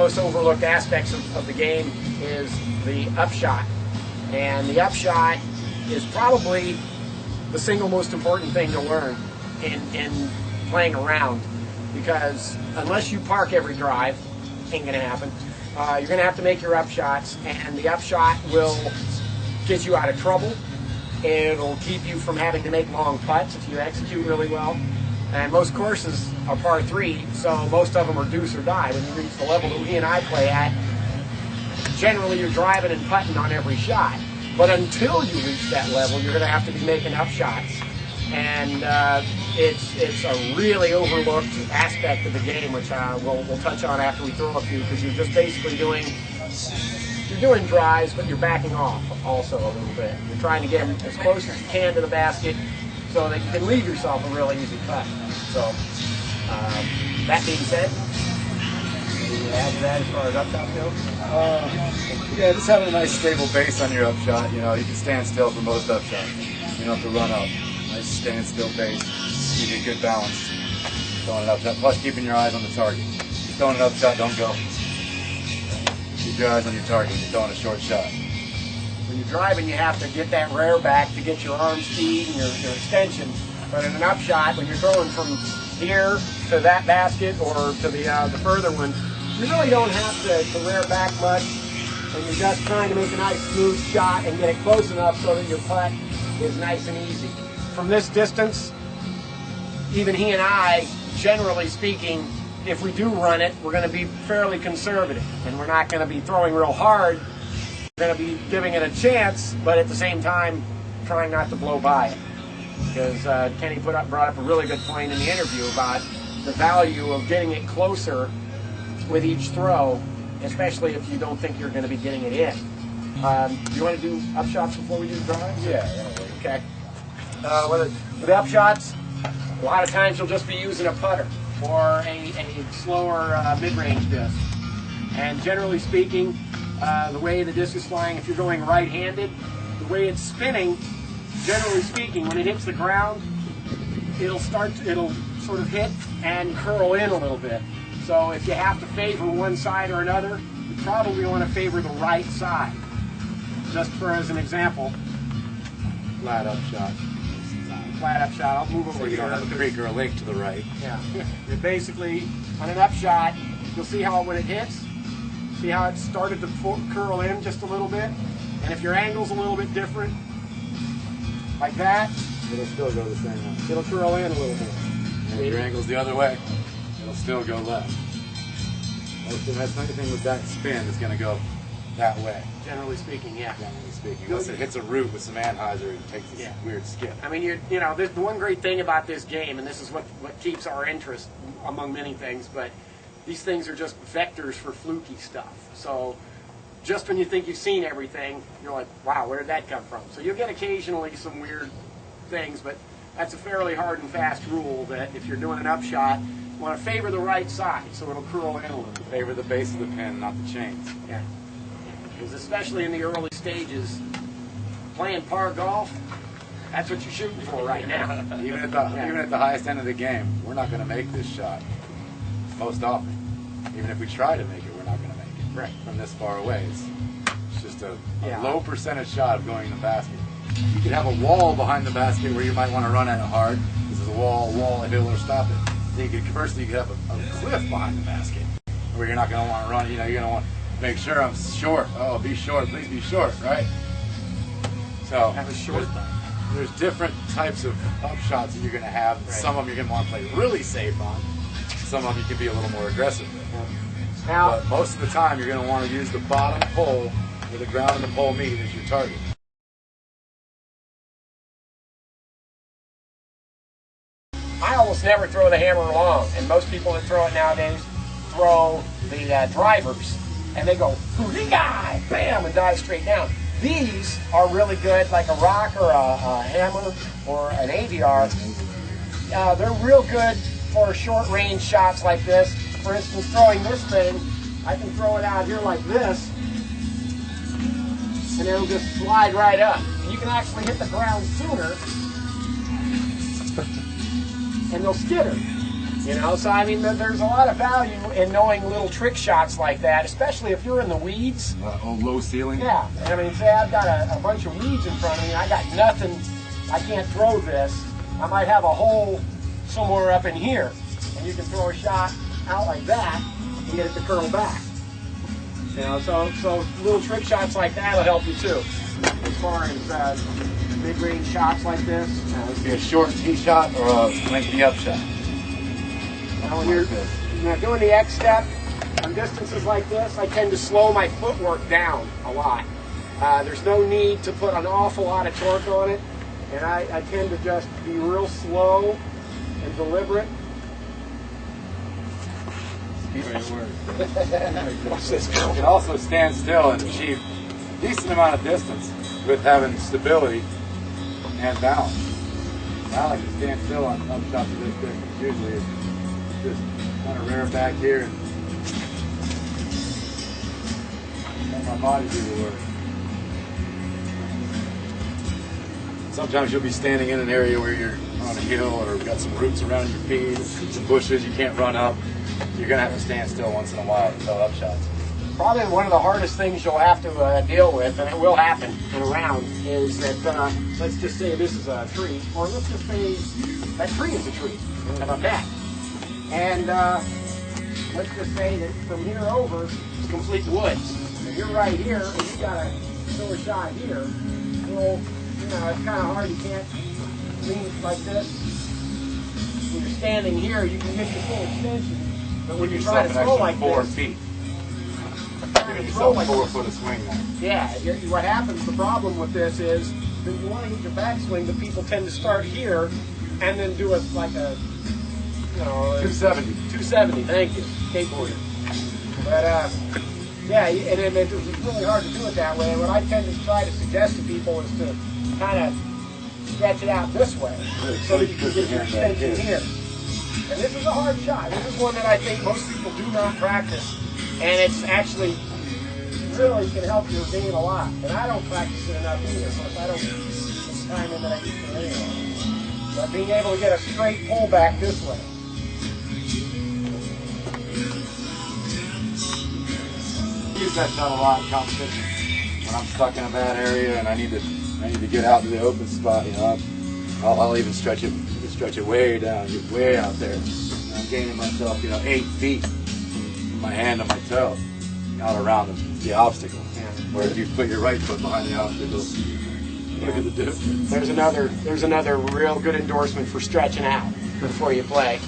most overlooked aspects of the game is the upshot. And the upshot is probably the single most important thing to learn in playing around, because unless you park every drive, ain't gonna happen. You're gonna have to make your upshots, and the upshot will get you out of trouble. It'll keep you from having to make long putts if you execute really well. And most courses are par 3, so most of them are deuce or die. When you reach the level that we and I play at, generally you're driving and putting on every shot. But until you reach that level, you're going to have to be making upshots. And it's a really overlooked aspect of the game, which we'll touch on after we throw a few, because you're just basically doing drives, but you're backing off also a little bit. You're trying to get as close as you can to the basket so that you can leave yourself a really easy putt. So that being said, anything to add to that as far as upshot goes? Yeah, just having a nice stable base on your upshot. You know, you can stand still for most upshots. You don't have to run up. Nice stand still base. You get good balance. Throwing an upshot, plus keeping your eyes on the target. If you're throwing an upshot, don't go. Keep your eyes on your target. You're throwing a short shot. When you're driving, you have to get that rear back to get your arm speed and your extension. But in an upshot, when you're throwing from here to that basket or to the further one, you really don't have to rear back much, and you're just trying to make a nice smooth shot and get it close enough so that your putt is nice and easy. From this distance, even he and I, generally speaking, if we do run it, we're going to be fairly conservative, and we're not going to be throwing real hard. We're going to be giving it a chance, but at the same time, trying not to blow by it. Because Kenny brought up a really good point in the interview about the value of getting it closer with each throw, especially if you don't think you're going to be getting it in. Do you want to do upshots before we do drives? Yeah. Okay. With upshots, a lot of times you'll just be using a putter or a slower mid-range disc. And generally speaking, the way the disc is flying, if you're going right-handed, the way it's spinning, generally speaking, when it hits the ground, it'll sort of hit and curl in a little bit. So if you have to favor one side or another, you probably want to favor the right side. Just for as an example, Flat upshot. flat upshot. I'll move over So you don't have a creek or a lake to the right. Yeah. You're basically, on an upshot, you'll see how when it hits, see how it started to curl in just a little bit? And if your angle's a little bit different, like that, It'll still go the same way. it'll curl in a little bit. And if your angle's the other way, it'll still go left. That's anything with that spin is going to go that way. Generally speaking, yeah. Generally speaking, unless it hits a root with some Anheuser and takes this weird skip. I mean, you know, the one great thing about this game, and this is what keeps our interest among many things, but these things are just vectors for fluky stuff. So just when you think you've seen everything, you're like, wow, where did that come from? So you'll get occasionally some weird things, but that's a fairly hard and fast rule that if you're doing an upshot, you want to favor the right side so it'll curl in a little bit. Favor the base of the pin, not the chains. Yeah. Because especially in the early stages, playing par golf, that's what you're shooting for right now. Even at the highest end of the game, we're not going to make this shot most often. Even if we try to make it, we're not going to make it. Right. From this far away, it's just a low percentage shot of going in the basket. You could have a wall behind the basket where you might want to run at it hard. This is a wall, a hill, or stop it. Then you could have a cliff behind the basket where you're not going to want to run. You know, you're going to want to make sure I'm short. Oh, be short, please be short, right? So Have a short there's different types of upshots that you're going to have. Right. Some of them you're going to want to play really safe on. Some of them you can be a little more aggressive with. Now, But most of the time you're going to want to use the bottom pole where the ground and the pole meet as your target. I almost never throw the hammer long, and most people that throw it nowadays throw the drivers, and they go, hoo-dee-guy, bam, and dive straight down. These are really good, like a rock or a hammer or an AVR. They're real good for short-range shots like this. For instance, throwing this thing, I can throw it out here like this, and it'll just slide right up. And you can actually hit the ground sooner, and they'll skitter. You know, so I mean, there's a lot of value in knowing little trick shots like that, especially if you're in the weeds. Low ceiling? Yeah, I mean, say I've got a bunch of weeds in front of me, I got nothing, I can't throw this. I might have a hole somewhere up in here, and you can throw a shot out like that and get it to curl back. You know, so little trick shots like that will help you too. As far as mid-range shots like this. This would be a short tee shot or a lengthy up shot. Now when you're doing the X step on distances like this, I tend to slow my footwork down a lot. There's no need to put an awful lot of torque on it, and I tend to just be real slow and deliberate. Watch this. You can also stand still and achieve a decent amount of distance with having stability and balance. I like to stand still on up shots of this distance. Usually it's just kind of rear back here and let my body do the work. Sometimes you'll be standing in an area where you're on a hill or got some roots around your feet, some bushes you can't run up. You're going to have to stand still once in a while to throw up shots. Probably one of the hardest things you'll have to deal with, and it will happen in a round, is that, let's just say this is a tree, or let's just say that tree is a tree, how about that? And let's just say that from here over is complete woods. And you're right here, and you got to throw a shot here. Well, you know, it's kind of hard, you can't lean like this. When you're standing here, you can get your full extension, but when you're trying to throw like 4 this, feet. Give yourself Like 4 foot of swing there. Yeah, what happens, the problem with this is that you want to get your backswing, but people tend to start here and then do it like a, you know, 270. 270, thank you, skateboarder. But, yeah, and it's really hard to do it that way. And what I tend to try to suggest to people is to kind of stretch it out this way so that you can get your extension here. And this is a hard shot. This is one that I think most people do not practice. And it's actually really can help your game a lot. And I don't practice it enough either, so I don't put time in that I used to anyway. But being able to get a straight pullback this way. I use that shot a lot in competition. When I'm stuck in a bad area and I need to get out to the open spot, you know, I'll even stretch it way down, get way out there. And I'm gaining myself, you know, 8 feet. My hand on my toe, out around the obstacle. Yeah. Where if you put your right foot behind the obstacle, look at the difference. There's another real good endorsement for stretching out before you play.